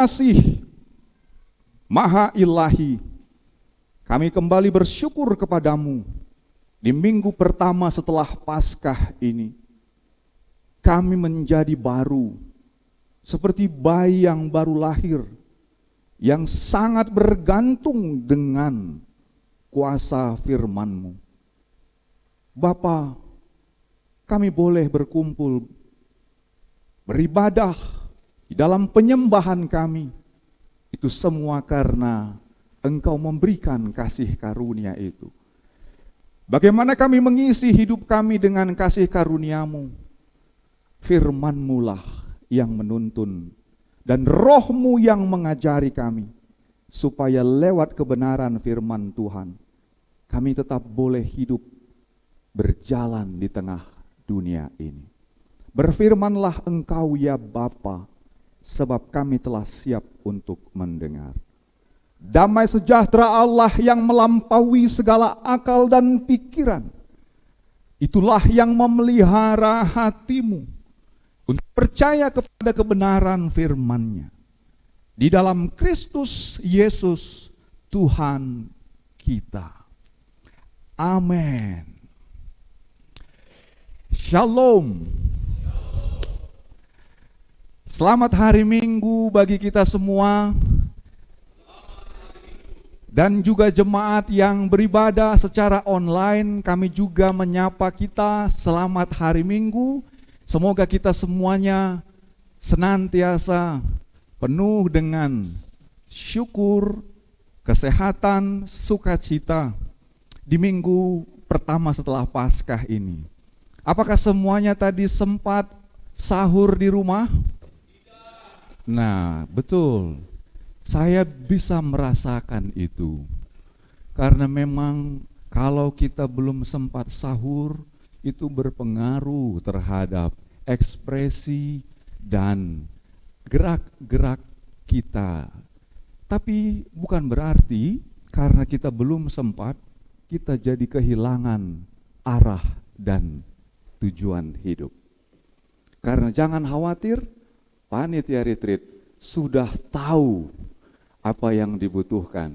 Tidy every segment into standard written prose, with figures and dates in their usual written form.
Kasih Maha Ilahi, kami kembali bersyukur kepadamu di minggu pertama setelah Paskah ini. Kami menjadi baru, seperti bayi yang baru lahir, yang sangat bergantung dengan kuasa firman-Mu. Bapa, kami boleh berkumpul, beribadah di dalam penyembahan kami. Itu semua karena Engkau memberikan kasih karunia itu. Bagaimana kami mengisi hidup kami dengan kasih karunia-Mu? Firman-Mu lah yang menuntun, dan Roh-Mu yang mengajari kami, supaya lewat kebenaran firman Tuhan, kami tetap boleh hidup berjalan di tengah dunia ini. Berfirmanlah Engkau ya Bapa, sebab kami telah siap untuk mendengar. Damai sejahtera Allah yang melampaui segala akal dan pikiran, itulah yang memelihara hatimu untuk percaya kepada kebenaran firman-Nya. Di dalam Kristus Yesus Tuhan kita. Amin. Shalom. Selamat hari Minggu bagi kita semua, dan juga jemaat yang beribadah secara online. Kami juga menyapa kita selamat hari Minggu. Semoga kita semuanya senantiasa penuh dengan syukur, kesehatan, sukacita di minggu pertama setelah Paskah ini. Apakah semuanya tadi sempat sahur di rumah? Nah, betul. Saya bisa merasakan itu. Karena memang kalau kita belum sempat sahur, itu berpengaruh terhadap ekspresi dan gerak-gerak kita. Tapi bukan berarti karena kita belum sempat, kita jadi kehilangan arah dan tujuan hidup. Karena jangan khawatir, panitia retreat sudah tahu apa yang dibutuhkan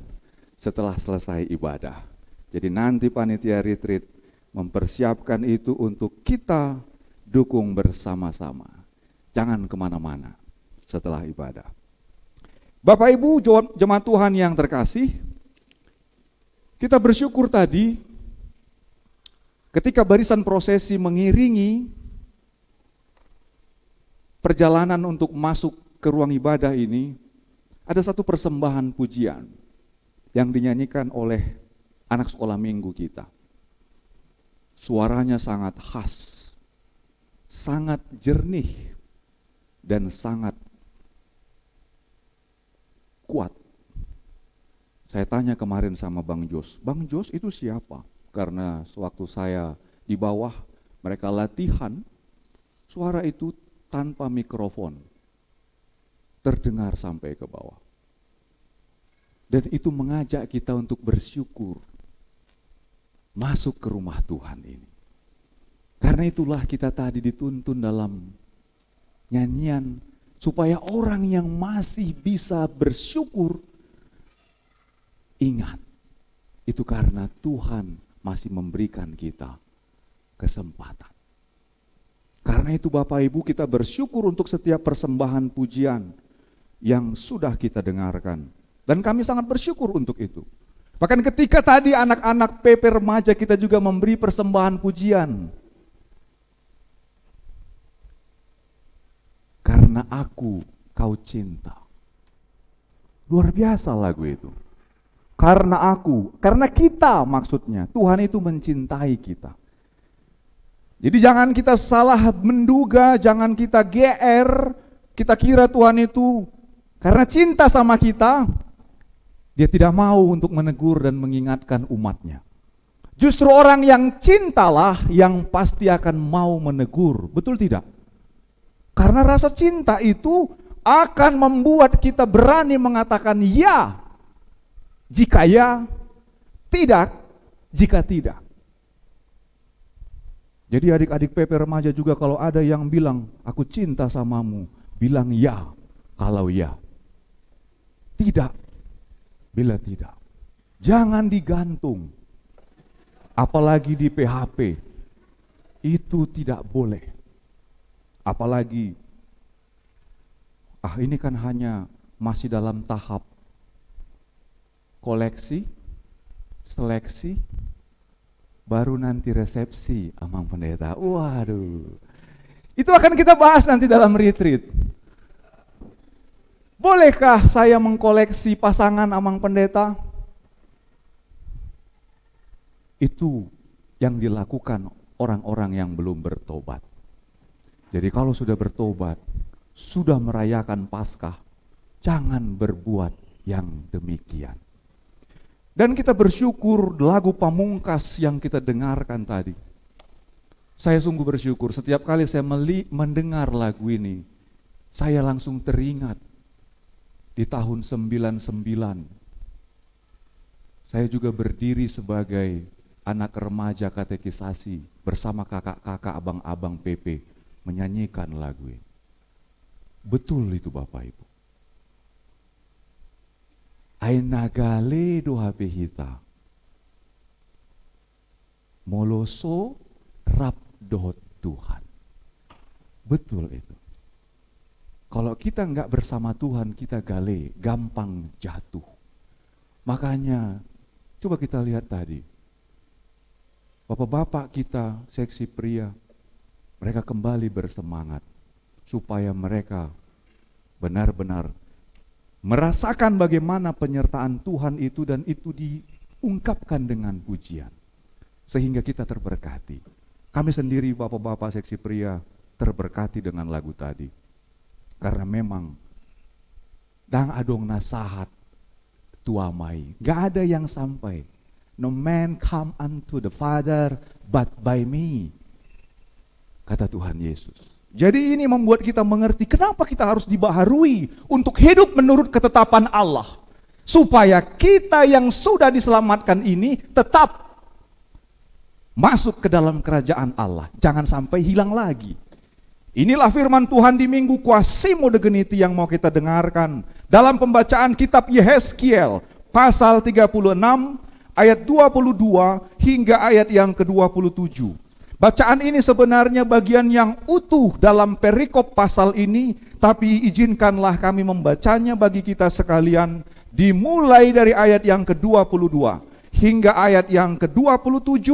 setelah selesai ibadah. Jadi nanti panitia retreat mempersiapkan itu untuk kita dukung bersama-sama. Jangan kemana-mana setelah ibadah. Bapak Ibu jemaat Tuhan yang terkasih, kita bersyukur tadi ketika barisan prosesi mengiringi perjalanan untuk masuk ke ruang ibadah ini, ada satu persembahan pujian yang dinyanyikan oleh anak sekolah minggu kita. Suaranya sangat khas, sangat jernih, dan sangat kuat. Saya tanya kemarin sama Bang Jos itu siapa? Karena sewaktu saya di bawah, mereka latihan, suara itu tanpa mikrofon terdengar sampai ke bawah. Dan itu mengajak kita untuk bersyukur masuk ke rumah Tuhan ini. Karena itulah kita tadi dituntun dalam nyanyian supaya orang yang masih bisa bersyukur ingat, itu karena Tuhan masih memberikan kita kesempatan. Karena itu Bapak Ibu, kita bersyukur untuk setiap persembahan pujian yang sudah kita dengarkan. Dan kami sangat bersyukur untuk itu. Bahkan ketika tadi anak-anak PP remaja kita juga memberi persembahan pujian. Karena aku kau cinta. Luar biasa lagu itu. Karena kita maksudnya, Tuhan itu mencintai kita. Jadi jangan kita salah menduga, jangan kita GR, kita kira Tuhan itu karena cinta sama kita, Dia tidak mau untuk menegur dan mengingatkan umatnya. Justru orang yang cintalah yang pasti akan mau menegur, betul tidak? Karena rasa cinta itu akan membuat kita berani mengatakan ya, jika ya, tidak, jika tidak. Jadi adik-adik PP remaja juga kalau ada yang bilang, aku cinta samamu, bilang ya kalau ya. Tidak. Bila tidak, jangan digantung. Apalagi di PHP. Itu tidak boleh. Apalagi ini kan hanya masih dalam tahap koleksi, seleksi, baru nanti resepsi, Amang Pendeta. Waduh. Itu akan kita bahas nanti dalam retreat. Bolehkah saya mengkoleksi pasangan, Amang Pendeta? Itu yang dilakukan orang-orang yang belum bertobat. Jadi kalau sudah bertobat, sudah merayakan Paskah, jangan berbuat yang demikian. Dan kita bersyukur lagu Pamungkas yang kita dengarkan tadi. Saya sungguh bersyukur setiap kali saya mendengar lagu ini, saya langsung teringat di tahun 99. Saya juga berdiri sebagai anak remaja katekisasi bersama kakak-kakak, abang-abang PP menyanyikan lagu ini. Betul itu Bapak Ibu. Ainagale doha pehita. Moloso rap dohot Tuhan. Betul itu. Kalau kita enggak bersama Tuhan, kita gale, gampang jatuh. Makanya, coba kita lihat tadi. Bapak-bapak kita, seksi pria, mereka kembali bersemangat. Supaya mereka benar-benar merasakan bagaimana penyertaan Tuhan itu dan itu diungkapkan dengan pujian. Sehingga kita terberkati. Kami sendiri bapak-bapak seksi pria terberkati dengan lagu tadi. Karena memang dang adong nasahat tua mai. Gak ada yang sampai. No man come unto the Father but by me. Kata Tuhan Yesus. Jadi ini membuat kita mengerti kenapa kita harus dibaharui untuk hidup menurut ketetapan Allah. Supaya kita yang sudah diselamatkan ini tetap masuk ke dalam kerajaan Allah. Jangan sampai hilang lagi. Inilah firman Tuhan di minggu Kuasimo de Geniti yang mau kita dengarkan. Dalam pembacaan kitab Yehezkiel pasal 36 ayat 22 hingga ayat yang ke-27. Bacaan ini sebenarnya bagian yang utuh dalam perikop pasal ini, tapi izinkanlah kami membacanya bagi kita sekalian dimulai dari ayat yang ke-22 hingga ayat yang ke-27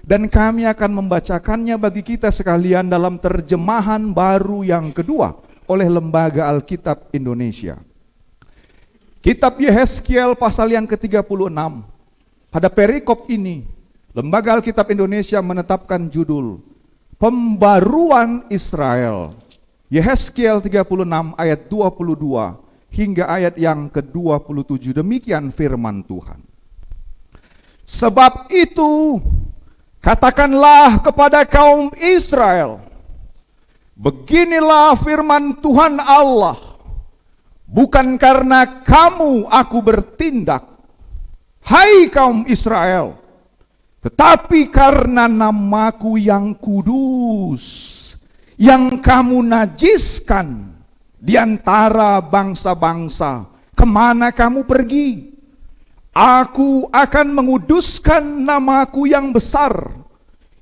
dan kami akan membacakannya bagi kita sekalian dalam terjemahan baru yang kedua oleh Lembaga Alkitab Indonesia. Kitab Yehezkiel pasal yang ke-36. Pada perikop ini Lembaga Alkitab Indonesia menetapkan judul Pembaruan Israel. Yehezkiel 36 ayat 22 hingga ayat yang ke-27. Demikian firman Tuhan. Sebab itu katakanlah kepada kaum Israel, beginilah firman Tuhan Allah, bukan karena kamu aku bertindak, hai kaum Israel, tetapi karena namaku yang kudus, yang kamu najiskan di antara bangsa-bangsa, kemana kamu pergi? Aku akan menguduskan namaku yang besar,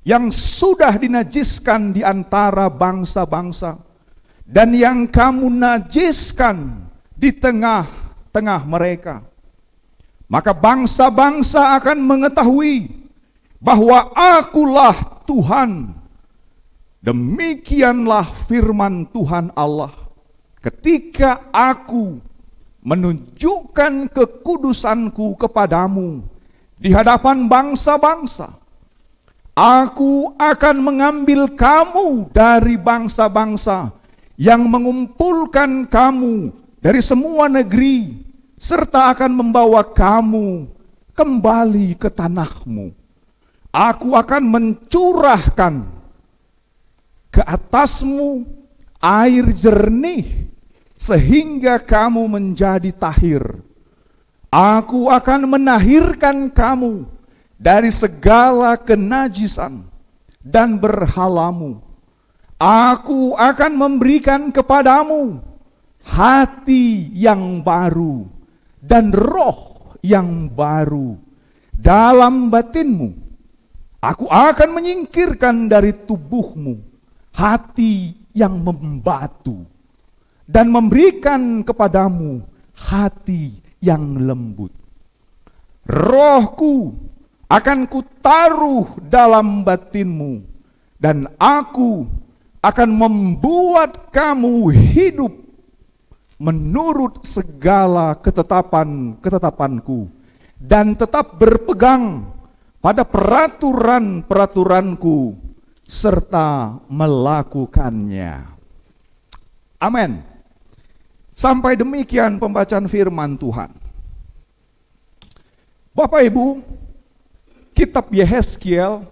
yang sudah dinajiskan di antara bangsa-bangsa, dan yang kamu najiskan di tengah-tengah mereka. Maka bangsa-bangsa akan mengetahui bahwa akulah Tuhan. Demikianlah firman Tuhan Allah. Ketika aku menunjukkan kekudusanku kepadamu di hadapan bangsa-bangsa, aku akan mengambil kamu dari bangsa-bangsa yang mengumpulkan kamu dari semua negeri, serta akan membawa kamu kembali ke tanahmu. Aku akan mencurahkan ke atasmu air jernih, sehingga kamu menjadi tahir. Aku akan menahirkan kamu dari segala kenajisan dan berhalamu. Aku akan memberikan kepadamu hati yang baru, dan roh yang baru dalam batinmu. Aku akan menyingkirkan dari tubuhmu hati yang membatu dan memberikan kepadamu hati yang lembut. Rohku akan kutaruh dalam batinmu dan aku akan membuat kamu hidup menurut segala ketetapanku dan tetap berpegang pada peraturan-peraturanku serta melakukannya. Amin. Sampai demikian pembacaan firman Tuhan. Bapak Ibu, kitab Yehezkiel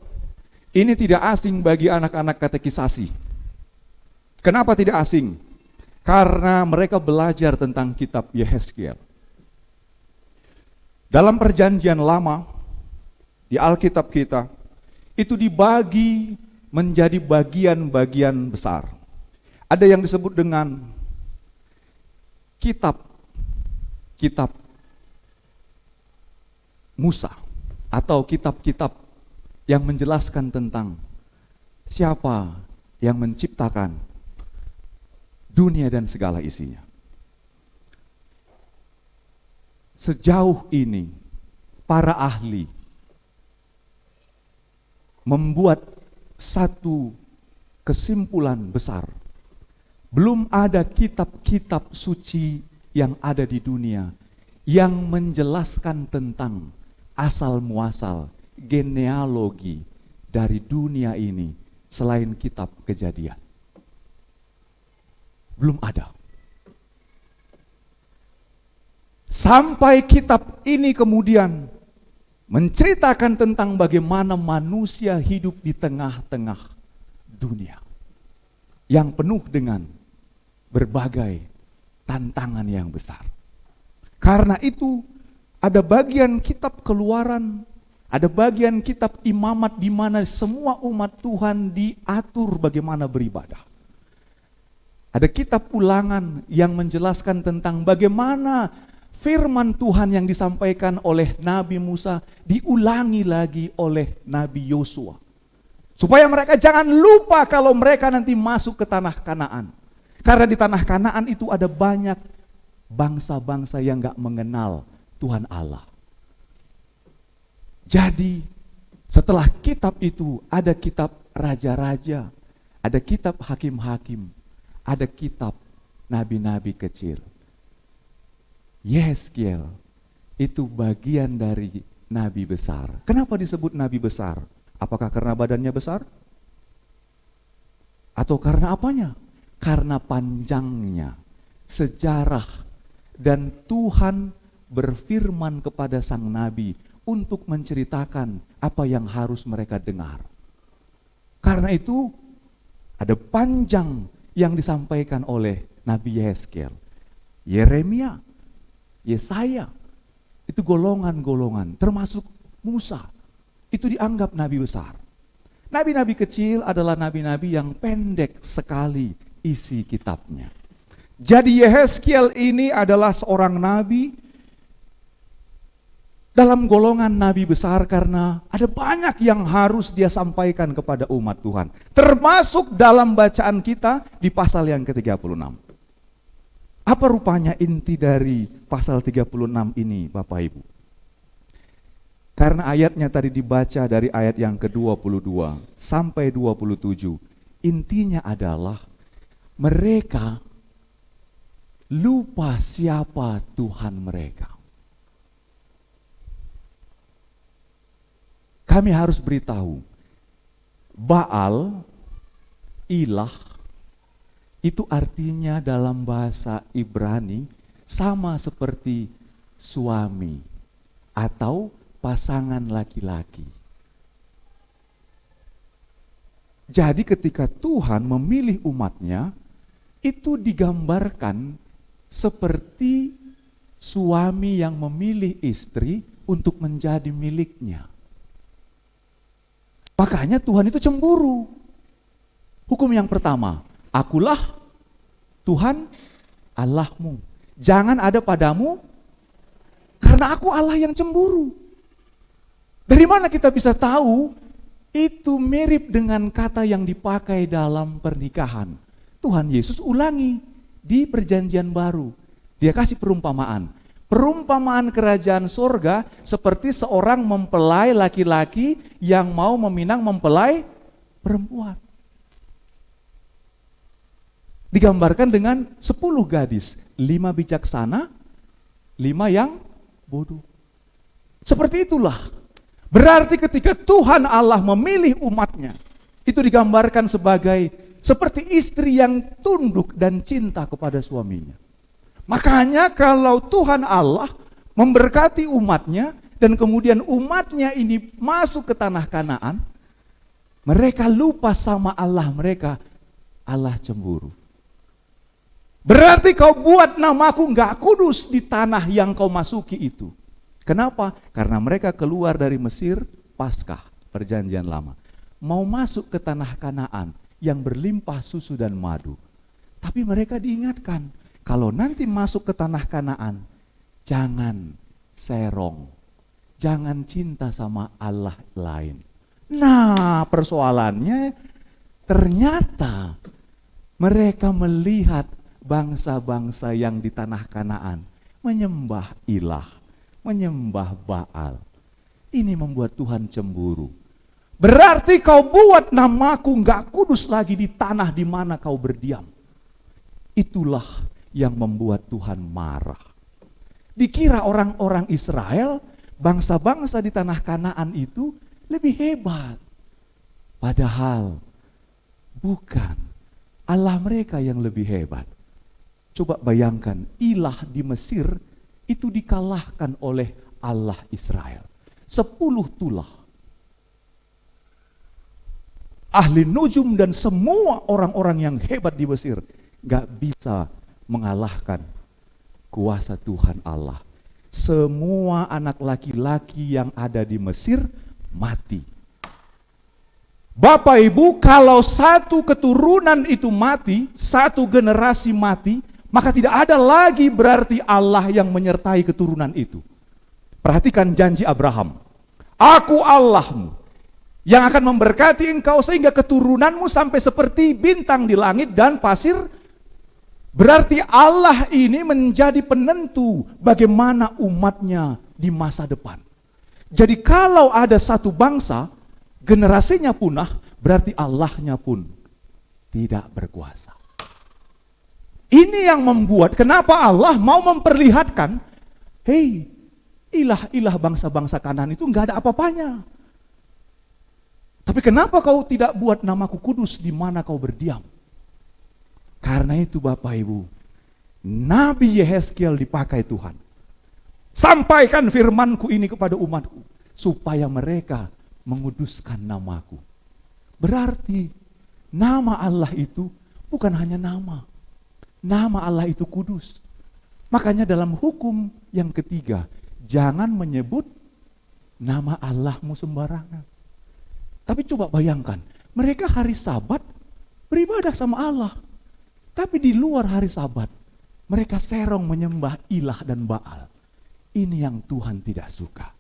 ini tidak asing bagi anak-anak katekisasi. Kenapa tidak asing? Karena mereka belajar tentang kitab Yehezkiel. Dalam perjanjian lama, di Alkitab kita, itu dibagi menjadi bagian-bagian besar. Ada yang disebut dengan kitab Musa, atau kitab-kitab yang menjelaskan tentang siapa yang menciptakan dunia dan segala isinya. Sejauh ini para ahli membuat satu kesimpulan besar. Belum ada kitab-kitab suci yang ada di dunia yang menjelaskan tentang asal muasal, genealogi dari dunia ini selain kitab Kejadian. Belum ada. Sampai kitab ini kemudian menceritakan tentang bagaimana manusia hidup di tengah-tengah dunia yang penuh dengan berbagai tantangan yang besar. Karena itu ada bagian kitab Keluaran, ada bagian kitab Imamat di mana semua umat Tuhan diatur bagaimana beribadah. Ada kitab Ulangan yang menjelaskan tentang bagaimana firman Tuhan yang disampaikan oleh Nabi Musa diulangi lagi oleh Nabi Yosua. Supaya mereka jangan lupa kalau mereka nanti masuk ke tanah Kanaan. Karena di tanah Kanaan itu ada banyak bangsa-bangsa yang gak mengenal Tuhan Allah. Jadi setelah kitab itu ada kitab raja-raja, ada kitab hakim-hakim, ada kitab nabi-nabi kecil. Yehezkiel itu bagian dari nabi besar. Kenapa disebut nabi besar? Apakah karena badannya besar? Atau karena apanya? Karena panjangnya sejarah dan Tuhan berfirman kepada sang nabi untuk menceritakan apa yang harus mereka dengar. Karena itu ada panjang yang disampaikan oleh Nabi Yehezkiel, Yeremia, Yesaya, itu golongan-golongan, termasuk Musa, itu dianggap nabi besar. Nabi-nabi kecil adalah nabi-nabi yang pendek sekali isi kitabnya. Jadi Yehezkiel ini adalah seorang nabi dalam golongan nabi besar karena ada banyak yang harus dia sampaikan kepada umat Tuhan. Termasuk dalam bacaan kita di pasal yang ke-36. Apa rupanya inti dari pasal 36 ini Bapak Ibu? Karena ayatnya tadi dibaca dari ayat yang ke-22 sampai 27. Intinya adalah mereka lupa siapa Tuhan mereka. Kami harus beritahu, Baal, ilah, itu artinya dalam bahasa Ibrani sama seperti suami atau pasangan laki-laki. Jadi ketika Tuhan memilih umatnya, itu digambarkan seperti suami yang memilih istri untuk menjadi miliknya. Makanya Tuhan itu cemburu. Hukum yang pertama, akulah Tuhan Allahmu. Jangan ada padamu Karena aku Allah yang cemburu. Dari mana kita bisa tahu? Itu mirip dengan kata yang dipakai dalam pernikahan. Tuhan Yesus ulangi di perjanjian baru. Dia kasih perumpamaan. Perumpamaan kerajaan sorga seperti seorang mempelai laki-laki yang mau meminang mempelai perempuan. Digambarkan dengan 10 gadis, 5 bijaksana, 5 yang bodoh. Seperti itulah. Berarti ketika Tuhan Allah memilih umatnya, itu digambarkan sebagai seperti istri yang tunduk dan cinta kepada suaminya. Makanya kalau Tuhan Allah memberkati umatnya dan kemudian umatnya ini masuk ke tanah Kanaan, mereka lupa sama Allah mereka, Allah cemburu. Berarti kau buat namaku gak kudus di tanah yang kau masuki itu. Kenapa? Karena mereka keluar dari Mesir Paskah, perjanjian lama. Mau masuk ke tanah Kanaan yang berlimpah susu dan madu. Tapi mereka diingatkan, kalau nanti masuk ke tanah Kanaan, jangan serong, jangan cinta sama Allah lain. Nah, persoalannya ternyata mereka melihat bangsa-bangsa yang di tanah Kanaan menyembah ilah, menyembah Baal. Ini membuat Tuhan cemburu. Berarti kau buat namaku gak kudus lagi di tanah di mana kau berdiam. Itulah yang membuat Tuhan marah. Dikira orang-orang Israel, bangsa-bangsa di tanah Kanaan itu lebih hebat. Padahal bukan, Allah mereka yang lebih hebat. Coba bayangkan, ilah di Mesir itu dikalahkan oleh Allah Israel. 10 tulah. Ahli nujum dan semua orang-orang yang hebat di Mesir gak bisa mengalahkan kuasa Tuhan Allah. Semua anak laki-laki yang ada di Mesir mati. Bapak Ibu, kalau satu keturunan itu mati, satu generasi mati, maka tidak ada lagi berarti Allah yang menyertai keturunan itu. Perhatikan janji Abraham. Aku Allahmu yang akan memberkati engkau sehingga keturunanmu sampai seperti bintang di langit dan pasir. Berarti Allah ini menjadi penentu bagaimana umatnya di masa depan. Jadi kalau ada satu bangsa, generasinya punah, berarti Allahnya pun tidak berkuasa. Ini yang membuat kenapa Allah mau memperlihatkan, hei, ilah-ilah bangsa-bangsa Kanaan itu enggak ada apa-apanya. Tapi kenapa kau tidak buat namaku kudus di mana kau berdiam? Karena itu Bapak Ibu, Nabi Yehezkiel dipakai Tuhan. Sampaikan firmanku ini kepada umatku, supaya mereka menguduskan namaku. Berarti nama Allah itu bukan hanya nama. Nama Allah itu kudus. Makanya dalam hukum yang ketiga, jangan menyebut nama Allahmu sembarangan. Tapi coba bayangkan, mereka hari Sabat beribadah sama Allah. Tapi di luar hari Sabat, mereka serong menyembah ilah dan Baal. Ini yang Tuhan tidak suka.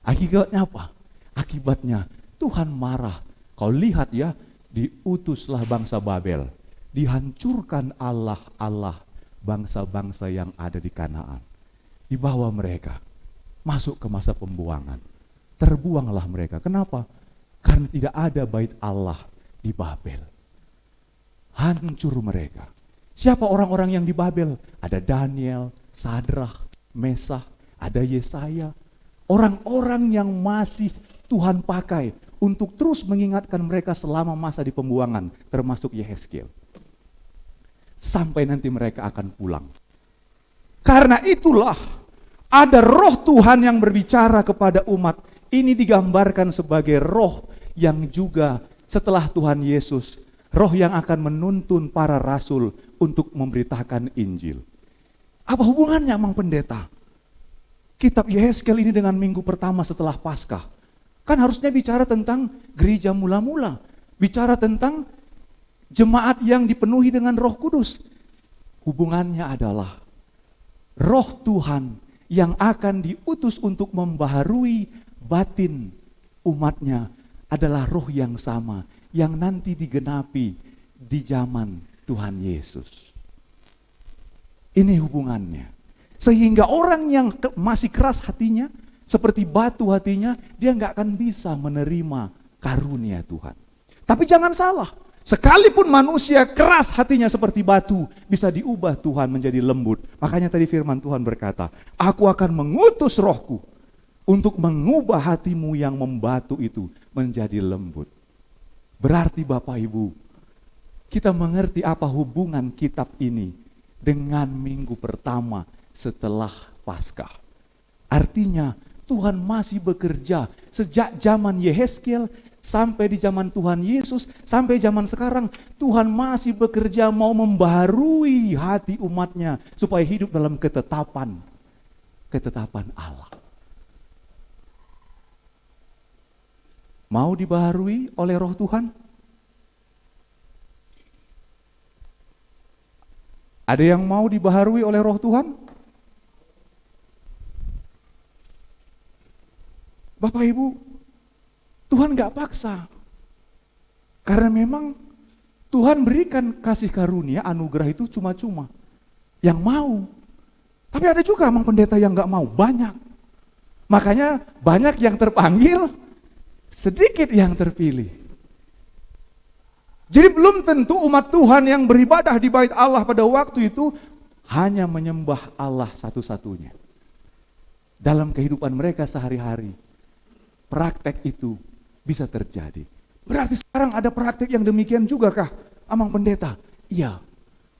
Akibatnya apa? Akibatnya Tuhan marah. Kau lihat ya, diutuslah bangsa Babel. Dihancurkan Allah bangsa-bangsa yang ada di Kanaan. Dibawa mereka masuk ke masa pembuangan. Terbuanglah mereka. Kenapa? Karena tidak ada bait Allah di Babel. Hancur mereka. Siapa orang-orang yang di Babel? Ada Daniel, Sadrah, Mesah, ada Yesaya. Orang-orang yang masih Tuhan pakai untuk terus mengingatkan mereka selama masa di pembuangan, termasuk Yehezkiel. Sampai nanti mereka akan pulang. Karena itulah ada roh Tuhan yang berbicara kepada umat. Ini digambarkan sebagai roh yang juga setelah Tuhan Yesus, roh yang akan menuntun para rasul untuk memberitakan Injil. Apa hubungannya Mang Pendeta? Kitab Yehezkiel ini dengan minggu pertama setelah Paskah. Kan harusnya bicara tentang gereja mula-mula. Bicara tentang jemaat yang dipenuhi dengan Roh Kudus. Hubungannya adalah roh Tuhan yang akan diutus untuk membaharui batin umatnya adalah roh yang sama yang nanti digenapi di zaman Tuhan Yesus. Ini hubungannya. Sehingga orang yang masih keras hatinya, seperti batu hatinya, dia nggak akan bisa menerima karunia Tuhan. Tapi jangan salah, sekalipun manusia keras hatinya seperti batu, bisa diubah Tuhan menjadi lembut. Makanya tadi firman Tuhan berkata, aku akan mengutus rohku untuk mengubah hatimu yang membatu itu menjadi lembut. Berarti Bapak Ibu, kita mengerti apa hubungan kitab ini dengan minggu pertama setelah Paskah. Artinya Tuhan masih bekerja sejak zaman Yehezkiel sampai di zaman Tuhan Yesus, sampai zaman sekarang Tuhan masih bekerja mau membaharui hati umatnya supaya hidup dalam ketetapan Allah. Mau dibaharui oleh roh Tuhan? Ada yang mau dibaharui oleh roh Tuhan? Bapak Ibu, Tuhan gak paksa. Karena memang Tuhan berikan kasih karunia, anugerah itu cuma-cuma. Yang mau. Tapi ada juga emang pendeta yang gak mau, banyak. Makanya banyak yang terpanggil, sedikit yang terpilih. Jadi belum tentu umat Tuhan yang beribadah di bait Allah pada waktu itu hanya menyembah Allah satu-satunya. Dalam kehidupan mereka sehari-hari, praktek itu bisa terjadi. Berarti sekarang ada praktek yang demikian juga kah, Amang Pendeta? Iya,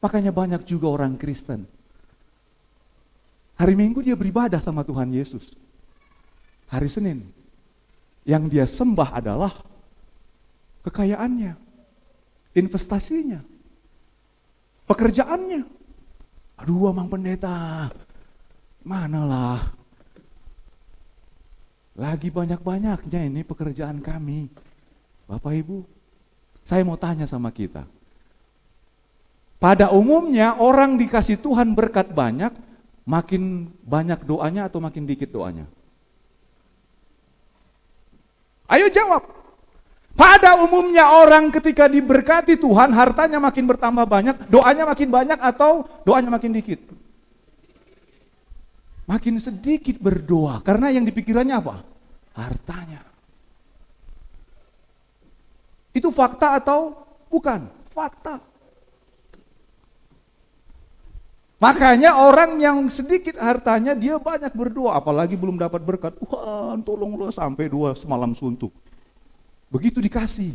makanya banyak juga orang Kristen. Hari Minggu dia beribadah sama Tuhan Yesus. Hari Senin, yang dia sembah adalah kekayaannya, investasinya, pekerjaannya. Aduh Amang Pendeta, manalah. Lagi banyak-banyaknya ini pekerjaan kami. Bapak Ibu, saya mau tanya sama kita. Pada umumnya orang dikasih Tuhan berkat banyak, makin banyak doanya atau makin dikit doanya? Ayo jawab. Pada umumnya orang ketika diberkati Tuhan, hartanya makin bertambah banyak, doanya makin banyak atau doanya makin dikit? Makin sedikit berdoa, karena yang dipikirannya apa? Hartanya. Itu fakta atau bukan? Fakta. Makanya orang yang sedikit hartanya dia banyak berdoa, apalagi belum dapat berkat. Tuhan tolonglah sampai 2 semalam suntuk. Begitu dikasih,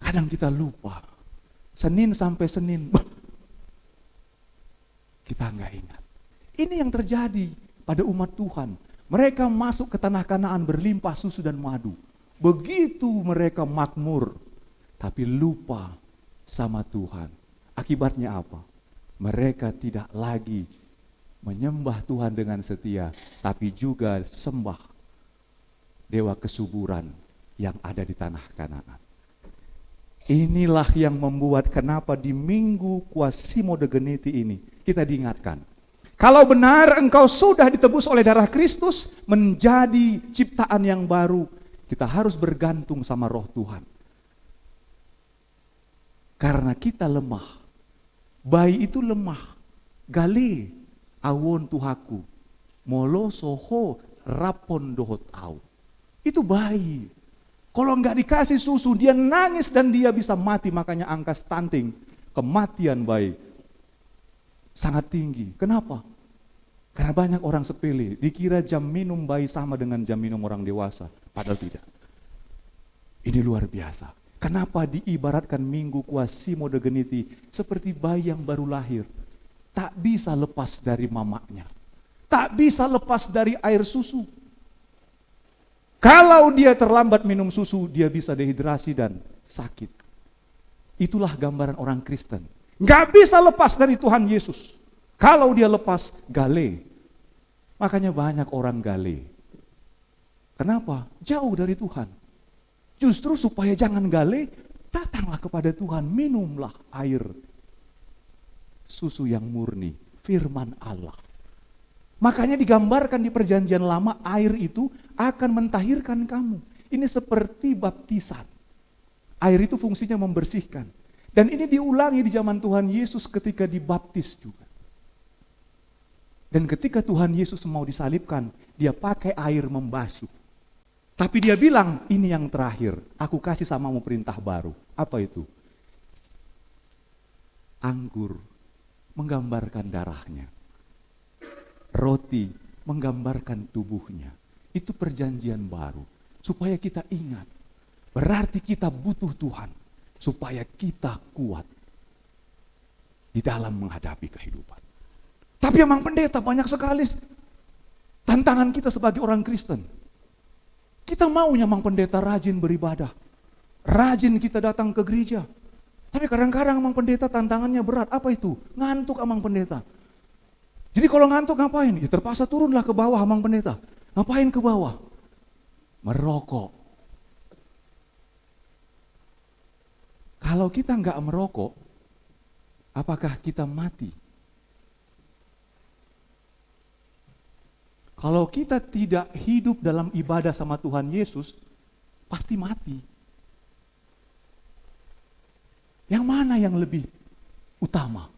kadang kita lupa. Senin sampai Senin, kita nggak ingat. Ini yang terjadi pada umat Tuhan. Mereka masuk ke tanah Kanaan berlimpah susu dan madu. Begitu mereka makmur, tapi lupa sama Tuhan. Akibatnya apa? Mereka tidak lagi menyembah Tuhan dengan setia, tapi juga sembah dewa kesuburan yang ada di tanah Kanaan. Inilah yang membuat kenapa di minggu Quasimo de Geniti ini kita diingatkan. Kalau benar engkau sudah ditebus oleh darah Kristus menjadi ciptaan yang baru, kita harus bergantung sama roh Tuhan. Karena kita lemah. Bayi itu lemah. Gali awon tuhaku. Molo soho rapon dohot au. Itu bayi. Kalau enggak dikasih susu, dia nangis dan dia bisa mati. Makanya angka stunting, kematian bayi sangat tinggi. Kenapa? Karena banyak orang sepele, dikira jam minum bayi sama dengan jam minum orang dewasa. Padahal tidak. Ini luar biasa. Kenapa diibaratkan minggu Quasimo de Geniti seperti bayi yang baru lahir. Tak bisa lepas dari mamanya. Tak bisa lepas dari air susu. Kalau dia terlambat minum susu, dia bisa dehidrasi dan sakit. Itulah gambaran orang Kristen. Gak bisa lepas dari Tuhan Yesus. Kalau dia lepas, gale. Makanya banyak orang gale. Kenapa? Jauh dari Tuhan. Justru supaya jangan gale, datanglah kepada Tuhan, minumlah air susu yang murni, firman Allah. Makanya digambarkan di perjanjian lama, air itu akan mentahirkan kamu. Ini seperti baptisan. Air itu fungsinya membersihkan. Dan ini diulangi di zaman Tuhan Yesus ketika dibaptis juga. Dan ketika Tuhan Yesus mau disalibkan, dia pakai air membasuh. Tapi dia bilang, ini yang terakhir, aku kasih samamu perintah baru. Apa itu? Anggur menggambarkan darahnya. Roti menggambarkan tubuhnya. Itu perjanjian baru. Supaya kita ingat. Berarti kita butuh Tuhan. Supaya kita kuat. Di dalam menghadapi kehidupan. Tapi emang pendeta banyak sekali tantangan kita sebagai orang Kristen. Kita maunya emang pendeta rajin beribadah. Rajin kita datang ke gereja. Tapi kadang-kadang emang pendeta tantangannya berat. Apa itu? Ngantuk emang pendeta. Jadi kalau ngantuk ngapain? Ya terpaksa turunlah ke bawah emang pendeta. Ngapain ke bawah? Merokok. Kalau kita nggak merokok, apakah kita mati? Kalau kita tidak hidup dalam ibadah sama Tuhan Yesus, pasti mati. Yang mana yang lebih utama?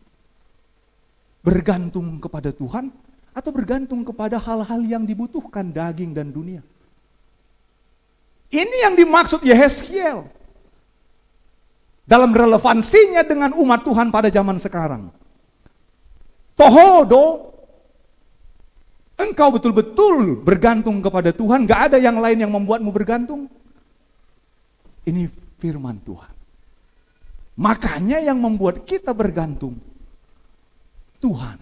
Bergantung kepada Tuhan atau bergantung kepada hal-hal yang dibutuhkan daging dan dunia? Ini yang dimaksud Yehezkiel. Dalam relevansinya dengan umat Tuhan pada zaman sekarang. Tohodo, engkau betul-betul bergantung kepada Tuhan, gak ada yang lain yang membuatmu bergantung. Ini firman Tuhan. Makanya yang membuat kita bergantung Tuhan.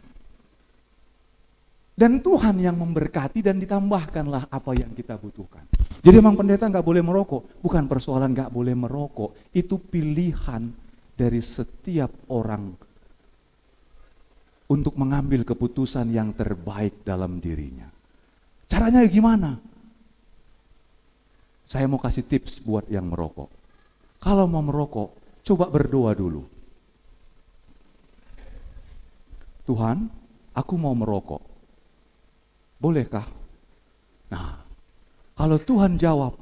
Dan Tuhan yang memberkati dan ditambahkanlah apa yang kita butuhkan. Jadi memang pendeta gak boleh merokok. Bukan persoalan gak boleh merokok. Itu pilihan dari setiap orang untuk mengambil keputusan yang terbaik dalam dirinya. Caranya gimana? Saya mau kasih tips buat yang merokok. Kalau mau merokok, coba berdoa dulu. Tuhan, aku mau merokok. Bolehkah? Nah, kalau Tuhan jawab,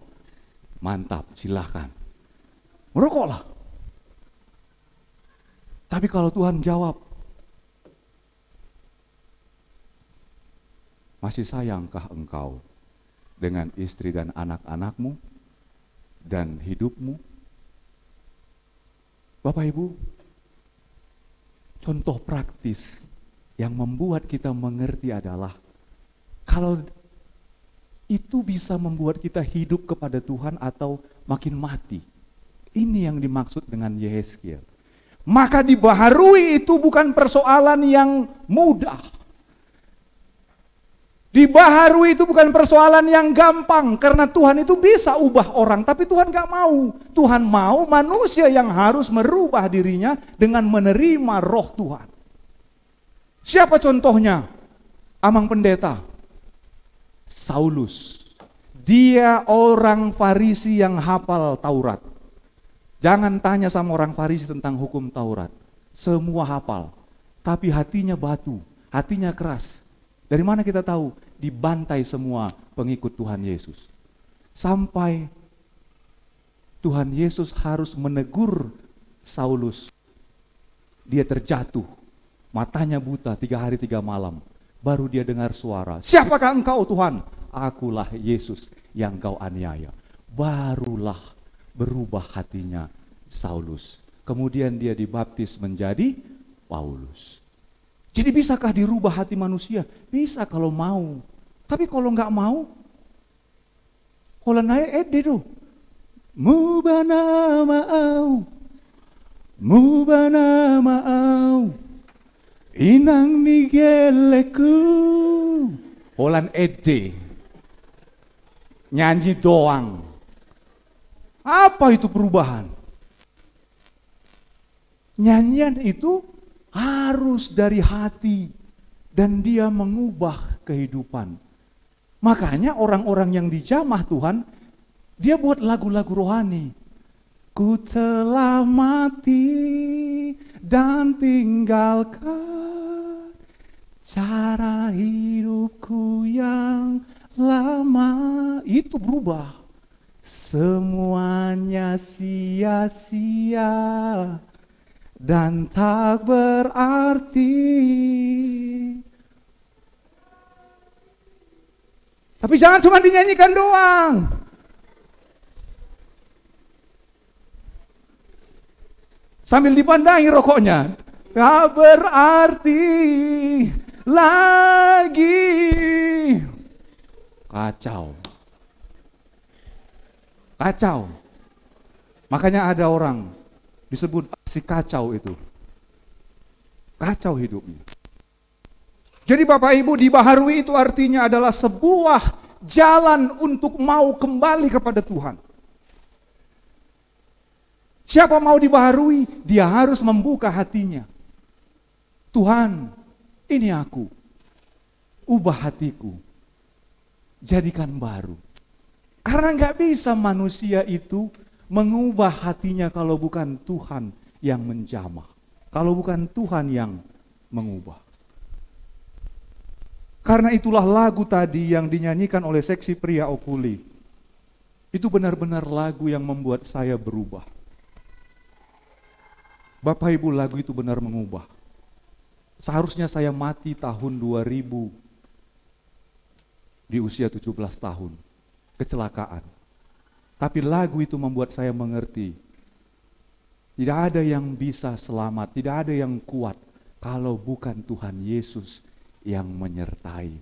mantap, silahkan. Merokoklah. Tapi kalau Tuhan jawab, masih sayangkah engkau dengan istri dan anak-anakmu dan hidupmu? Bapak Ibu, contoh praktis yang membuat kita mengerti adalah kalau itu bisa membuat kita hidup kepada Tuhan atau makin mati. Ini yang dimaksud dengan Yehezkiel. Maka dibaharui itu bukan persoalan yang mudah. Dibaharui itu bukan persoalan yang gampang, karena Tuhan itu bisa ubah orang, tapi Tuhan gak mau. Tuhan mau manusia yang harus merubah dirinya dengan menerima roh Tuhan. Siapa contohnya? Amang pendeta Saulus. Dia orang Farisi yang hafal Taurat. Jangan tanya sama orang Farisi tentang hukum Taurat. Semua hafal, tapi hatinya batu, hatinya keras. Dari mana kita tahu? Dibantai semua pengikut Tuhan Yesus. Sampai Tuhan Yesus harus menegur Saulus. Dia terjatuh, matanya buta 3 hari 3 malam. Baru dia dengar suara, siapakah engkau Tuhan? Akulah Yesus yang kau aniaya. Barulah berubah hatinya Saulus. Kemudian dia dibaptis menjadi Paulus. Jadi bisakah dirubah hati manusia? Bisa kalau mau. Tapi kalau nggak mau, kalau naik tuh. Mubana maau, inang nigeleku. Holan ede, nyanyi doang. Apa itu perubahan? Nyanyian itu harus dari hati dan dia mengubah kehidupan. Makanya orang-orang yang dijamah Tuhan, dia buat lagu-lagu rohani. Ku telah mati dan tinggalkan cara hidupku yang lama itu berubah. Semuanya sia-sia dan tak berarti. Tapi jangan cuma dinyanyikan doang. Sambil dipandangi rokoknya. Tak berarti lagi. Kacau. Kacau. Makanya ada orang disebut si kacau itu. Kacau hidupnya. Jadi Bapak Ibu, dibaharui itu artinya adalah sebuah jalan untuk mau kembali kepada Tuhan. Siapa mau dibaharui, dia harus membuka hatinya. Tuhan, ini aku. Ubah hatiku. Jadikan baru. Karena gak bisa manusia itu mengubah hatinya kalau bukan Tuhan yang menjamah. Kalau bukan Tuhan yang mengubah. Karena itulah lagu tadi yang dinyanyikan oleh seksi pria Okuli. Itu benar-benar lagu yang membuat saya berubah. Bapak Ibu, lagu itu benar mengubah. Seharusnya saya mati tahun 2000 di usia 17 tahun. Kecelakaan. Tapi lagu itu membuat saya mengerti. Tidak ada yang bisa selamat, tidak ada yang kuat kalau bukan Tuhan Yesus yang menyertai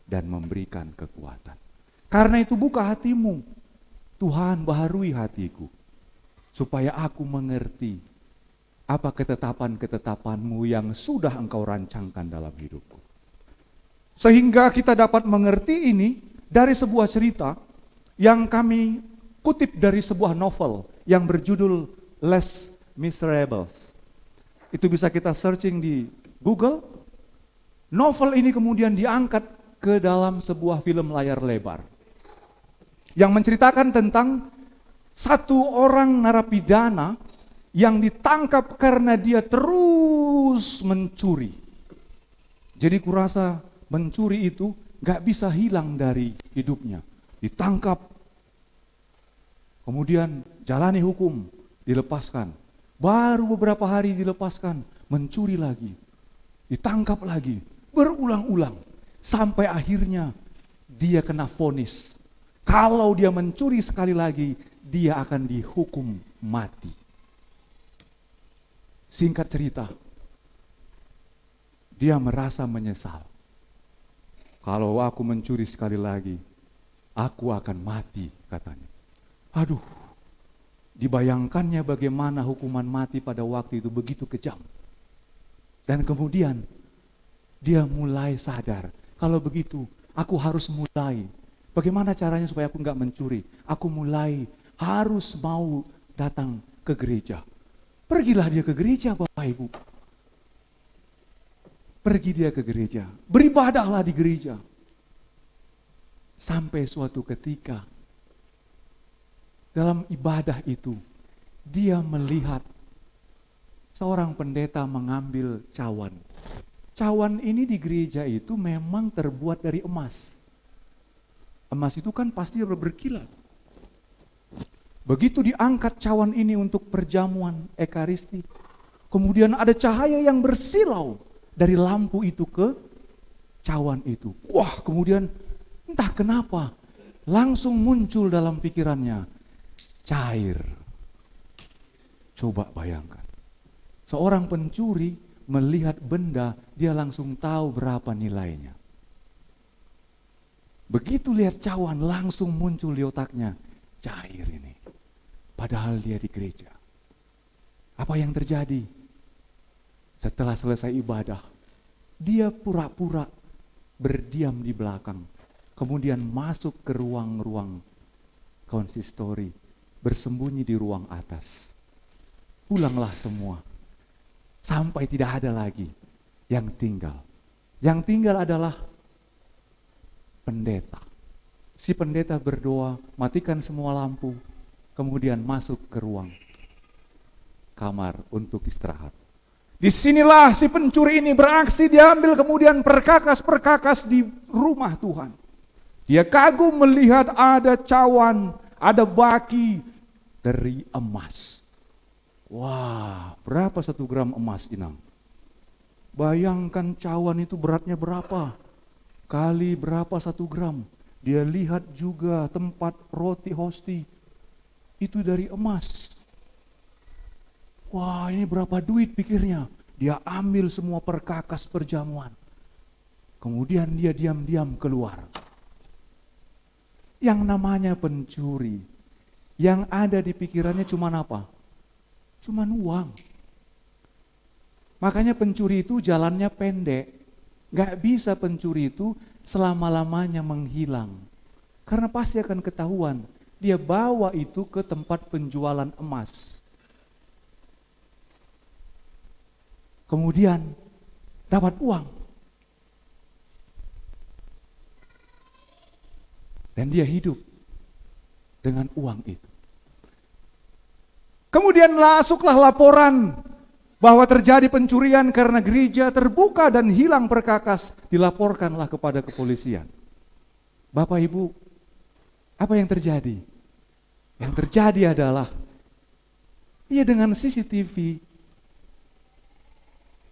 dan memberikan kekuatan. Karena itu buka hatimu. Tuhan, baharui hatiku. Supaya aku mengerti apa ketetapan-ketetapanmu yang sudah engkau rancangkan dalam hidupku. Sehingga kita dapat mengerti ini dari sebuah cerita yang kami kutip dari sebuah novel yang berjudul Les Miserables. Itu bisa kita searching di Google. Novel ini kemudian diangkat ke dalam sebuah film layar lebar. Yang menceritakan tentang satu orang narapidana yang ditangkap karena dia terus mencuri. Jadi kurasa mencuri itu gak bisa hilang dari hidupnya. Ditangkap, kemudian jalani hukum, dilepaskan. Baru beberapa hari dilepaskan, mencuri lagi. Ditangkap lagi, berulang-ulang. Sampai akhirnya dia kena vonis. Kalau dia mencuri sekali lagi, dia akan dihukum mati. Singkat cerita, dia merasa menyesal. Kalau aku mencuri sekali lagi, aku akan mati, katanya. Aduh, dibayangkannya bagaimana hukuman mati pada waktu itu begitu kejam. Dan kemudian dia mulai sadar, kalau begitu aku harus mulai. Bagaimana caranya supaya aku enggak mencuri? Aku mulai harus mau datang ke gereja. Pergilah dia ke gereja, Bapak Ibu. Pergi dia ke gereja. Beribadahlah di gereja. Sampai suatu ketika, dalam ibadah itu, dia melihat seorang pendeta mengambil cawan. Cawan ini di gereja itu memang terbuat dari emas. Emas itu kan pasti berkilat. Begitu diangkat cawan ini untuk perjamuan ekaristi, kemudian ada cahaya yang bersilau dari lampu itu ke cawan itu. Wah, kemudian entah kenapa langsung muncul dalam pikirannya cair. Coba bayangkan, seorang pencuri melihat benda, dia langsung tahu berapa nilainya. Begitu lihat cawan, langsung muncul di otaknya cair ini. Padahal dia di gereja. Apa yang terjadi? Setelah selesai ibadah, dia pura-pura berdiam di belakang. Kemudian masuk ke ruang-ruang konsistori, bersembunyi di ruang atas. Pulanglah semua. Sampai tidak ada lagi yang tinggal. Yang tinggal adalah pendeta. Si pendeta berdoa, matikan semua lampu. Kemudian masuk ke ruang kamar untuk istirahat. Disinilah si pencuri ini beraksi, dia ambil kemudian perkakas-perkakas di rumah Tuhan. Dia kagum melihat ada cawan, ada baki dari emas. Wah, berapa 1 gram emas, Inang? Bayangkan cawan itu beratnya berapa? Kali berapa 1 gram? Dia lihat juga tempat roti hosti, itu dari emas. Wah, ini berapa duit pikirnya. Dia ambil semua perkakas perjamuan. Kemudian dia diam-diam keluar. Yang namanya pencuri, yang ada di pikirannya cuma apa? Cuma uang. Makanya pencuri itu jalannya pendek. Gak bisa pencuri itu selama-lamanya menghilang. Karena pasti akan ketahuan. Dia bawa itu ke tempat penjualan emas. Kemudian dapat uang. Dan dia hidup dengan uang itu. Kemudian masuklah laporan bahwa terjadi pencurian karena gereja terbuka dan hilang perkakas. Dilaporkanlah kepada kepolisian. Bapak Ibu, apa yang terjadi? Yang terjadi adalah ia dengan CCTV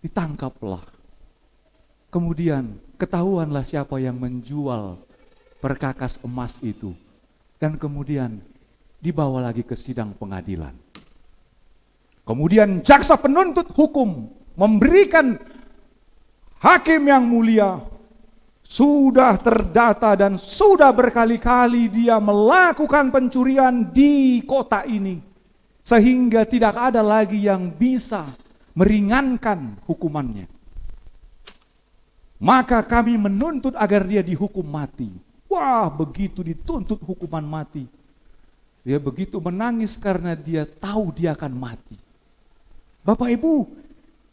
ditangkaplah. Kemudian ketahuanlah siapa yang menjual perkakas emas itu. Dan kemudian dibawa lagi ke sidang pengadilan. Kemudian jaksa penuntut hukum memberikan hakim yang mulia. Sudah terdata dan sudah berkali-kali dia melakukan pencurian di kota ini. Sehingga tidak ada lagi yang bisa meringankan hukumannya. Maka kami menuntut agar dia dihukum mati. Wah, begitu dituntut hukuman mati. Dia begitu menangis karena dia tahu dia akan mati. Bapak Ibu,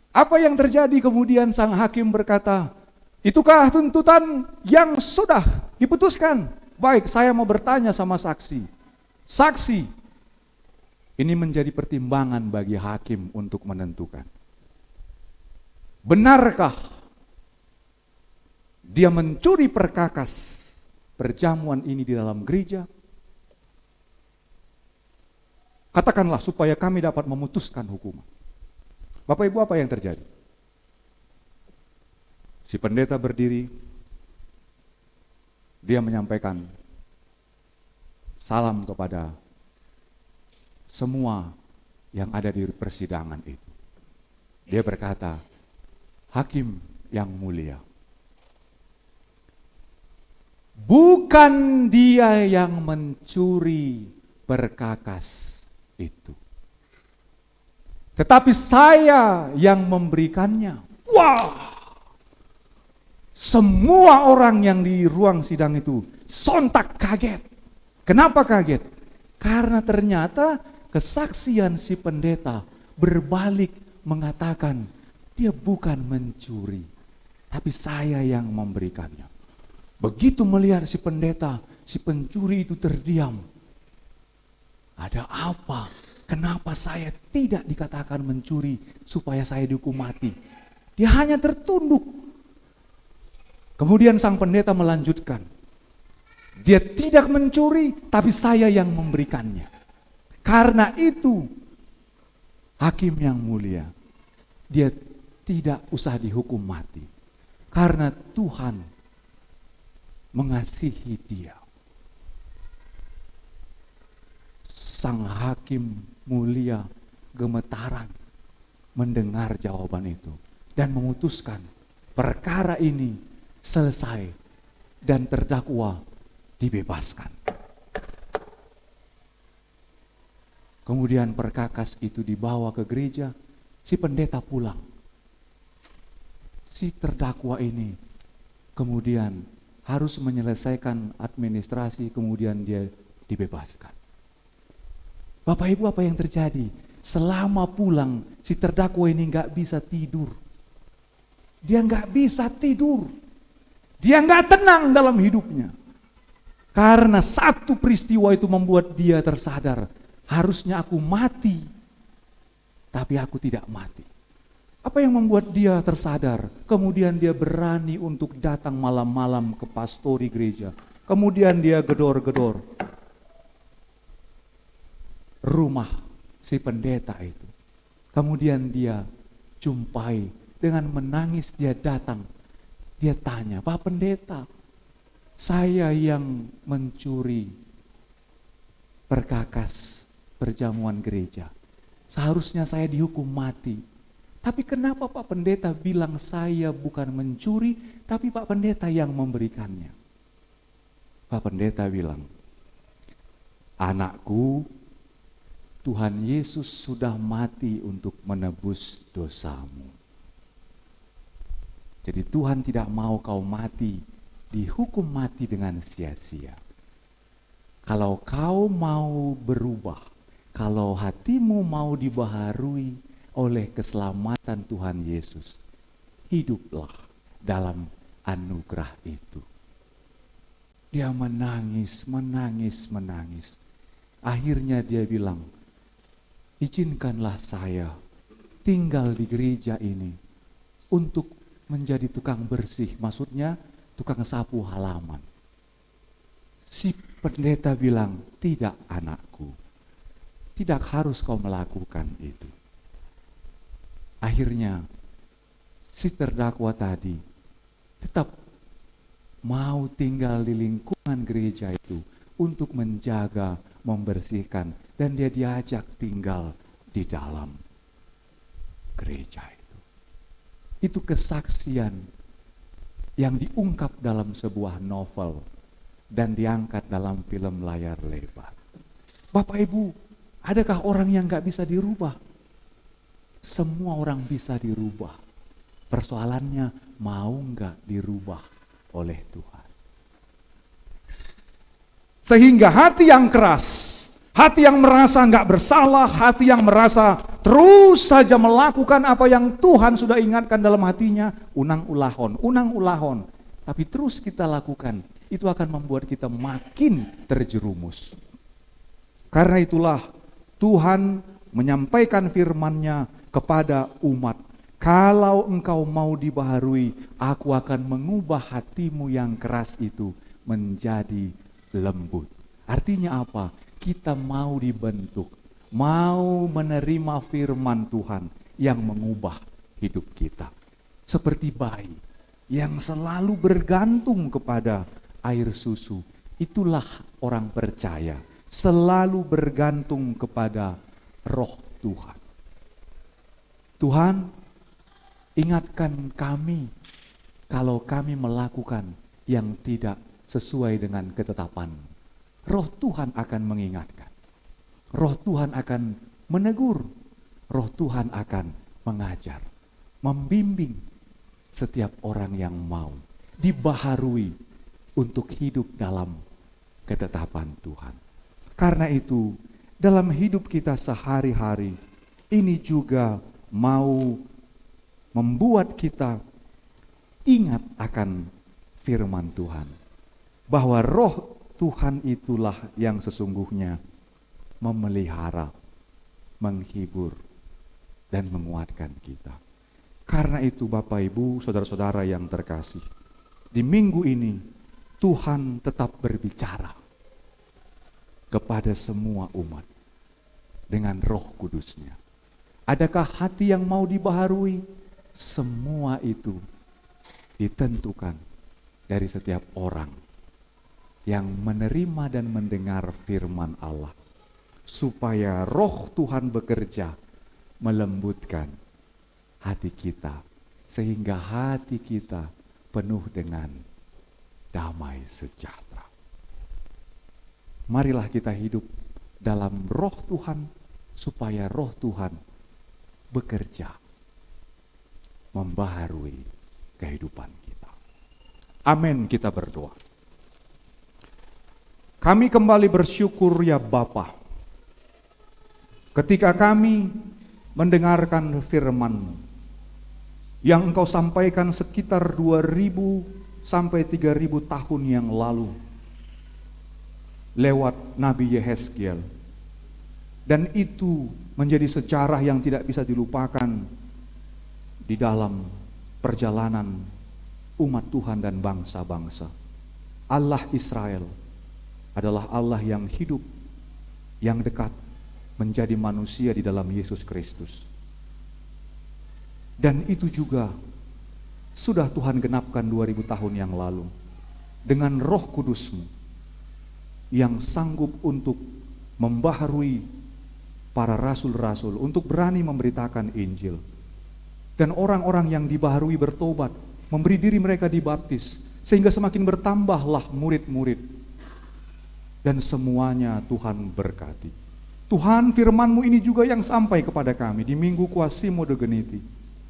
apa yang terjadi kemudian sang hakim berkata, itukah tuntutan yang sudah diputuskan? Baik, saya mau bertanya sama saksi. Saksi, ini menjadi pertimbangan bagi hakim untuk menentukan. Benarkah dia mencuri perkakas perjamuan ini di dalam gereja? Katakanlah supaya kami dapat memutuskan hukuman. Bapak Ibu, apa yang terjadi? Si pendeta berdiri, dia menyampaikan salam kepada semua yang ada di persidangan itu. Dia berkata, hakim yang mulia, bukan dia yang mencuri perkakas itu, tetapi saya yang memberikannya. Wah! Semua orang yang di ruang sidang itu sontak kaget. Kenapa kaget? Karena ternyata kesaksian si pendeta berbalik mengatakan dia bukan mencuri, tapi saya yang memberikannya. Begitu melihat si pendeta, si pencuri itu terdiam. Ada apa? Kenapa saya tidak dikatakan mencuri supaya saya dihukum mati? Dia hanya tertunduk. Kemudian sang pendeta melanjutkan. Dia tidak mencuri, tapi saya yang memberikannya. Karena itu, hakim yang mulia, dia tidak usah dihukum mati. Karena Tuhan mengasihi dia. Sang hakim mulia gemetaran mendengar jawaban itu dan memutuskan perkara ini selesai dan terdakwa dibebaskan. Kemudian perkakas itu dibawa ke gereja, si pendeta pulang. Si terdakwa ini kemudian harus menyelesaikan administrasi, kemudian dia dibebaskan. Bapak Ibu, apa yang terjadi? Selama pulang, si terdakwa ini gak bisa tidur. Dia gak bisa tidur. Dia gak tenang dalam hidupnya. Karena satu peristiwa itu membuat dia tersadar, harusnya aku mati, tapi aku tidak mati. Apa yang membuat dia tersadar? Kemudian dia berani untuk datang malam-malam ke pastori gereja. Kemudian dia gedor-gedor rumah si pendeta itu. Kemudian dia jumpai, dengan menangis dia datang. Dia tanya, "Pak Pendeta, saya yang mencuri perkakas perjamuan gereja. Seharusnya saya dihukum mati. Tapi kenapa Pak Pendeta bilang saya bukan mencuri, tapi Pak Pendeta yang memberikannya?" Pak Pendeta bilang, "Anakku, Tuhan Yesus sudah mati untuk menebus dosamu. Jadi Tuhan tidak mau kau mati, dihukum mati dengan sia-sia. Kalau kau mau berubah, kalau hatimu mau dibaharui oleh keselamatan Tuhan Yesus, hiduplah dalam anugerah itu." Dia menangis. Akhirnya dia bilang, "Izinkanlah saya tinggal di gereja ini untuk menjadi tukang bersih," maksudnya tukang sapu halaman. Si pendeta bilang, "Tidak anakku, tidak harus kau melakukan itu." Akhirnya si terdakwa tadi tetap mau tinggal di lingkungan gereja itu untuk menjaga, membersihkan, dan dia diajak tinggal di dalam gereja itu. Itu kesaksian yang diungkap dalam sebuah novel dan diangkat dalam film layar lebar. Bapak Ibu, adakah orang yang gak bisa dirubah? Semua orang bisa dirubah. Persoalannya mau gak dirubah oleh Tuhan. Sehingga hati yang keras, hati yang merasa gak bersalah, hati yang merasa terus saja melakukan apa yang Tuhan sudah ingatkan dalam hatinya, unang ulahon, tapi terus kita lakukan, itu akan membuat kita makin terjerumus. Karena itulah Tuhan menyampaikan firman-Nya kepada umat, "Kalau engkau mau dibaharui, aku akan mengubah hatimu yang keras itu menjadi lembut." Artinya apa? Kita mau dibentuk, mau menerima firman Tuhan yang mengubah hidup kita. Seperti bayi yang selalu bergantung kepada air susu, itulah orang percaya, selalu bergantung kepada Roh Tuhan. Tuhan, ingatkan kami kalau kami melakukan yang tidak sesuai dengan ketetapan. Roh Tuhan akan mengingatkan. Roh Tuhan akan menegur. Roh Tuhan akan mengajar, membimbing setiap orang yang mau dibaharui untuk hidup dalam ketetapan Tuhan. Karena itu, dalam hidup kita sehari-hari, ini juga mau membuat kita ingat akan firman Tuhan. Bahwa Roh Tuhan itulah yang sesungguhnya memelihara, menghibur, dan menguatkan kita. Karena itu Bapak Ibu, saudara-saudara yang terkasih, di minggu ini Tuhan tetap berbicara kepada semua umat dengan Roh Kudus-Nya. Adakah hati yang mau dibaharui? Semua itu ditentukan dari setiap orang yang menerima dan mendengar firman Allah, supaya Roh Tuhan bekerja melembutkan hati kita, sehingga hati kita penuh dengan damai sejahtera. Marilah kita hidup dalam Roh Tuhan, supaya Roh Tuhan bekerja membaharui kehidupan kita. Amin, kita berdoa. Kami kembali bersyukur ya Bapa, ketika kami mendengarkan firman-Mu yang Engkau sampaikan sekitar 2000 sampai 3000 tahun yang lalu lewat Nabi Yehezkiel, dan itu menjadi sejarah yang tidak bisa dilupakan di dalam perjalanan umat Tuhan dan bangsa-bangsa. Allah Israel adalah Allah yang hidup, yang dekat, menjadi manusia di dalam Yesus Kristus. Dan itu juga sudah Tuhan genapkan 2000 tahun yang lalu dengan Roh Kudus-Mu yang sanggup untuk membaharui para rasul-rasul untuk berani memberitakan Injil. Dan orang-orang yang dibaharui bertobat, memberi diri mereka dibaptis, sehingga semakin bertambahlah murid-murid. Dan semuanya Tuhan berkati. Tuhan, firman-Mu ini juga yang sampai kepada kami di Minggu Quasimo de Geniti.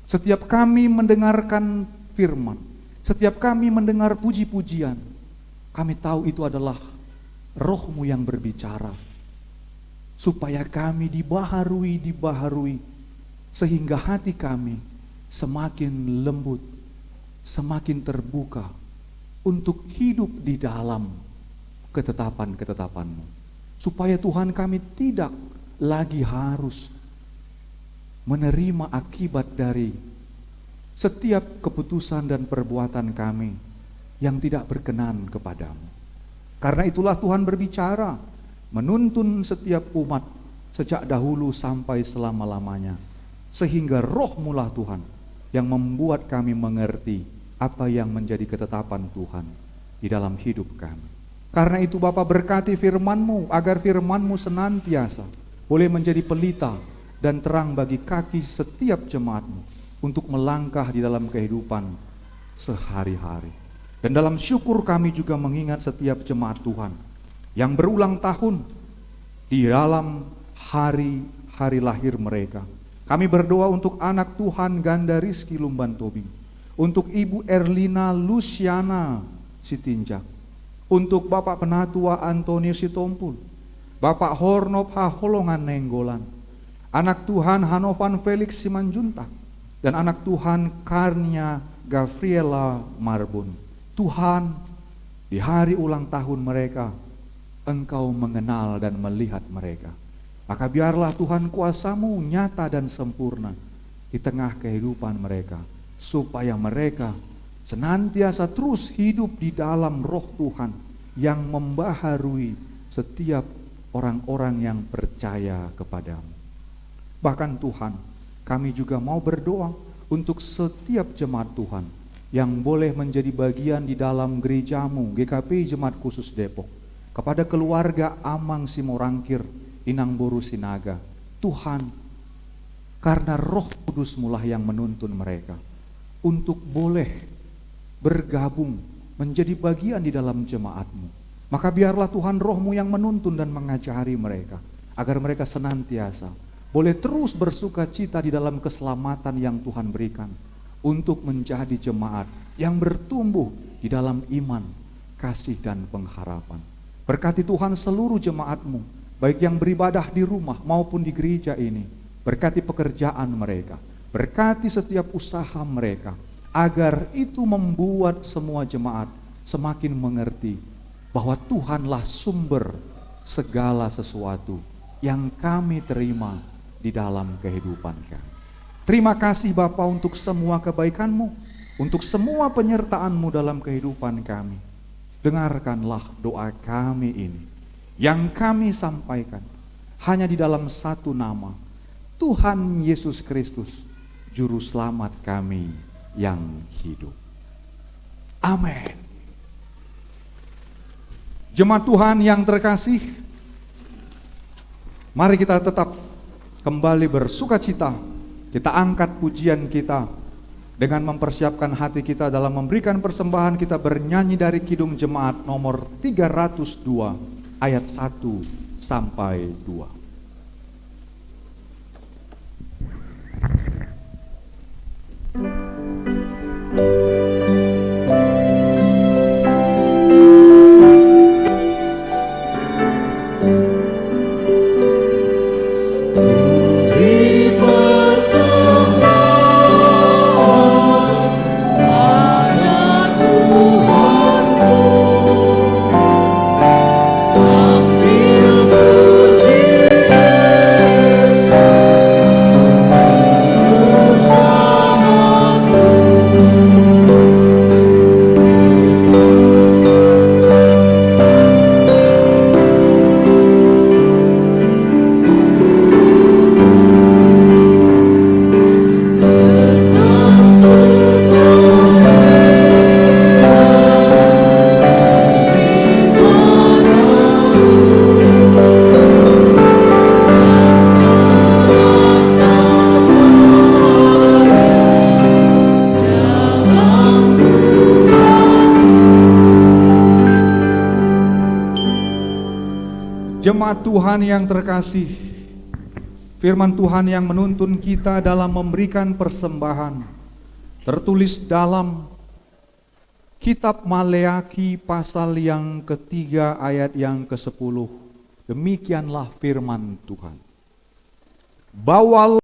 Setiap kami mendengarkan firman, setiap kami mendengar puji-pujian, kami tahu itu adalah Roh-Mu yang berbicara, supaya kami dibaharui, sehingga hati kami semakin lembut, semakin terbuka untuk hidup di dalam ketetapan-ketetapan-Mu, supaya Tuhan kami tidak lagi harus menerima akibat dari setiap keputusan dan perbuatan kami yang tidak berkenan kepadamu. Karena itulah Tuhan berbicara, menuntun setiap umat sejak dahulu sampai selama-lamanya, sehingga Roh-Mu lah Tuhan yang membuat kami mengerti apa yang menjadi ketetapan Tuhan di dalam hidup kami. Karena itu Bapa, berkati firman-Mu, agar firman-Mu senantiasa boleh menjadi pelita dan terang bagi kaki setiap jemaat-Mu untuk melangkah di dalam kehidupan sehari-hari. Dan dalam syukur kami juga mengingat setiap jemaat Tuhan yang berulang tahun di dalam hari-hari lahir mereka. Kami berdoa untuk anak Tuhan Ganda Rizky Lumban Tobing, untuk Ibu Erlina Luciana Sitinjak, untuk Bapak Penatua Antonius Sitompul, Bapak Hornop Haholongan Nenggolan, anak Tuhan Hanovan Felix Simanjuntak, dan anak Tuhan Karnia Gavriela Marbun. Tuhan, di hari ulang tahun mereka, Engkau mengenal dan melihat mereka. Maka biarlah Tuhan kuasa-Mu nyata dan sempurna di tengah kehidupan mereka, supaya mereka senantiasa terus hidup di dalam Roh Tuhan yang membaharui setiap orang-orang yang percaya kepadamu. Bahkan Tuhan, kami juga mau berdoa untuk setiap jemaat Tuhan yang boleh menjadi bagian di dalam gereja-Mu, GKP Jemaat Khusus Depok, kepada keluarga Amang Simorangkir, Inang Boru Sinaga. Tuhan, karena Roh Kudus-Mu lah yang menuntun mereka untuk boleh bergabung menjadi bagian di dalam jemaat-Mu. Maka biarlah Tuhan Roh-Mu yang menuntun dan mengajari mereka, agar mereka senantiasa boleh terus bersuka cita di dalam keselamatan yang Tuhan berikan, untuk menjadi jemaat yang bertumbuh di dalam iman, kasih dan pengharapan. Berkati Tuhan seluruh jemaat-Mu, baik yang beribadah di rumah maupun di gereja ini. Berkati pekerjaan mereka, berkati setiap usaha mereka, agar itu membuat semua jemaat semakin mengerti bahwa Tuhanlah sumber segala sesuatu yang kami terima di dalam kehidupan kami. Terima kasih Bapa untuk semua kebaikan-Mu, untuk semua penyertaan-Mu dalam kehidupan kami. Dengarkanlah doa kami ini, yang kami sampaikan hanya di dalam satu nama, Tuhan Yesus Kristus, Juru Selamat kami yang hidup. Amin. Jemaat Tuhan yang terkasih, mari kita tetap kembali bersuka cita. Kita angkat pujian kita dengan mempersiapkan hati kita dalam memberikan persembahan. Kita bernyanyi dari Kidung Jemaat nomor 302 ayat 1 sampai 2. Sambil puji Jemaat Tuhan yang terkasih, firman Tuhan yang menuntun kita dalam memberikan persembahan tertulis dalam kitab Maleaki pasal yang ketiga ayat yang ke-10. Demikianlah firman Tuhan. Bawalah